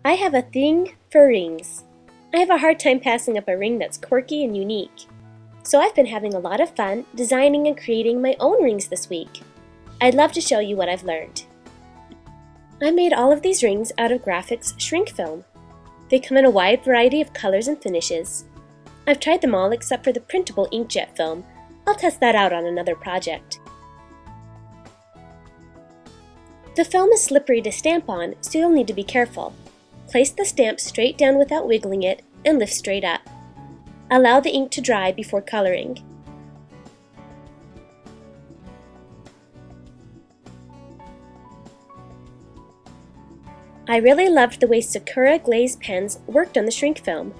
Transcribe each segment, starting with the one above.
I have a thing for rings. I have a hard time passing up a ring that's quirky and unique. So I've been having a lot of fun designing and creating my own rings this week. I'd love to show you what I've learned. I made all of these rings out of Grafix Shrink Film. They come in a wide variety of colors and finishes. I've tried them all except for the printable inkjet film. I'll test that out on another project. The film is slippery to stamp on, so you'll need to be careful. Place the stamp straight down without wiggling it and lift straight up. Allow the ink to dry before coloring. I really loved the way Sakura glaze pens worked on the shrink film.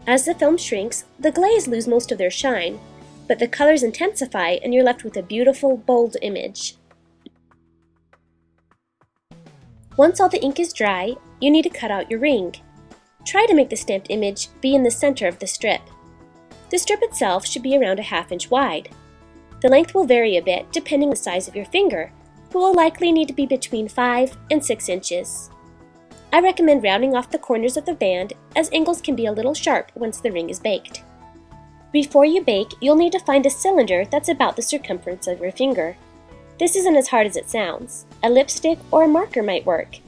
As the film shrinks, the glaze lose most of their shine, but the colors intensify and you're left with a beautiful, bold image. Once all the ink is dry, you need to cut out your ring. Try to make the stamped image be in the center of the strip. The strip itself should be around a ½ inch wide. The length will vary a bit depending on the size of your finger, but will likely need to be between 5 and 6 inches. I recommend rounding off the corners of the band, as angles can be a little sharp once the ring is baked. Before you bake, you'll need to find a cylinder that's about the circumference of your finger. This isn't as hard as it sounds. A lipstick or a marker might work.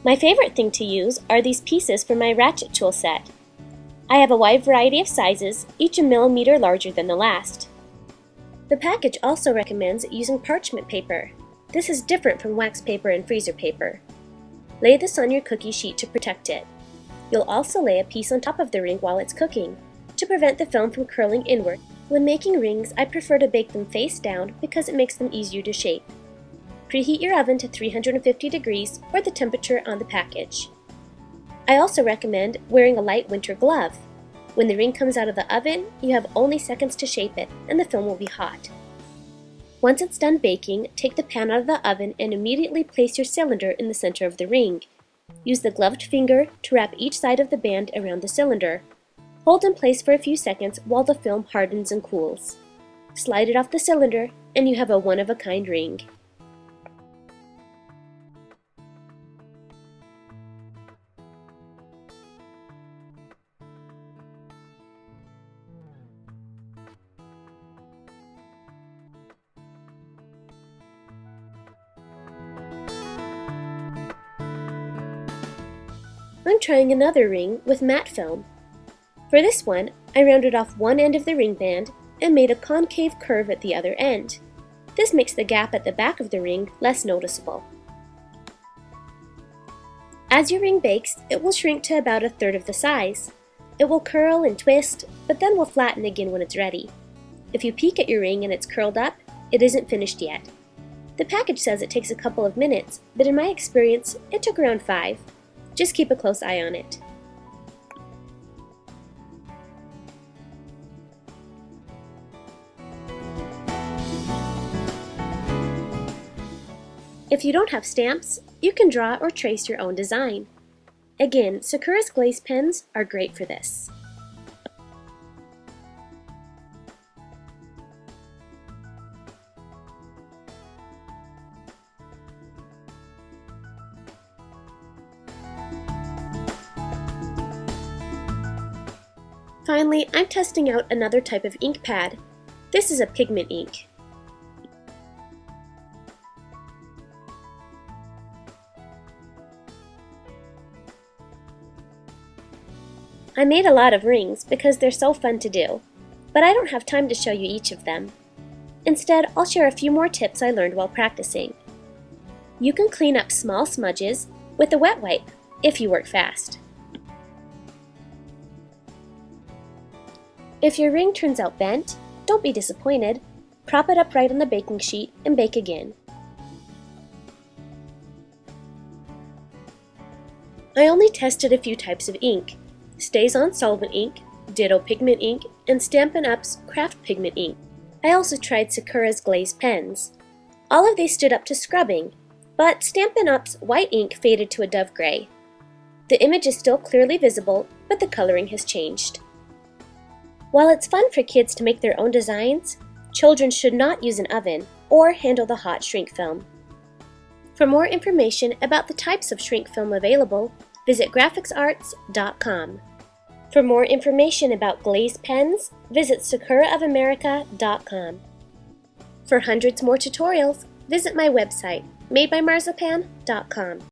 My favorite thing to use are these pieces from my ratchet tool set. I have a wide variety of sizes, each a millimeter larger than the last. The package also recommends using parchment paper. This is different from wax paper and freezer paper. Lay this on your cookie sheet to protect it. You'll also lay a piece on top of the ring while it's cooking, to prevent the film from curling inward. When making rings, I prefer to bake them face down because it makes them easier to shape. Preheat your oven to 350 degrees or the temperature on the package. I also recommend wearing a light winter glove. When the ring comes out of the oven, you have only seconds to shape it and the film will be hot. Once it's done baking, take the pan out of the oven and immediately place your cylinder in the center of the ring. Use the gloved finger to wrap each side of the band around the cylinder. Hold in place for a few seconds while the film hardens and cools. Slide it off the cylinder and you have a one-of-a-kind ring. I'm trying another ring with matte film. For this one, I rounded off one end of the ring band and made a concave curve at the other end. This makes the gap at the back of the ring less noticeable. As your ring bakes, it will shrink to about 1/3 of the size. It will curl and twist, but then will flatten again when it's ready. If you peek at your ring and it's curled up, it isn't finished yet. The package says it takes a couple of minutes, but in my experience, it took around 5. Just keep a close eye on it. If you don't have stamps, you can draw or trace your own design. Again, Sakura's glaze pens are great for this. Finally, I'm testing out another type of ink pad. This is a pigment ink. I made a lot of rings because they're so fun to do, but I don't have time to show you each of them. Instead, I'll share a few more tips I learned while practicing. You can clean up small smudges with a wet wipe if you work fast. If your ring turns out bent, don't be disappointed. Prop it upright on the baking sheet and bake again. I only tested a few types of ink: Stays-On solvent ink, Ditto pigment ink, and Stampin' Up's craft pigment ink. I also tried Sakura's glaze pens. All of these stood up to scrubbing, but Stampin' Up's white ink faded to a dove gray. The image is still clearly visible, but the coloring has changed. While it's fun for kids to make their own designs, children should not use an oven or handle the hot shrink film. For more information about the types of shrink film available, visit grafixarts.com. For more information about glaze pens, visit sakuraofamerica.com. For hundreds more tutorials, visit my website, madebymarzipan.com.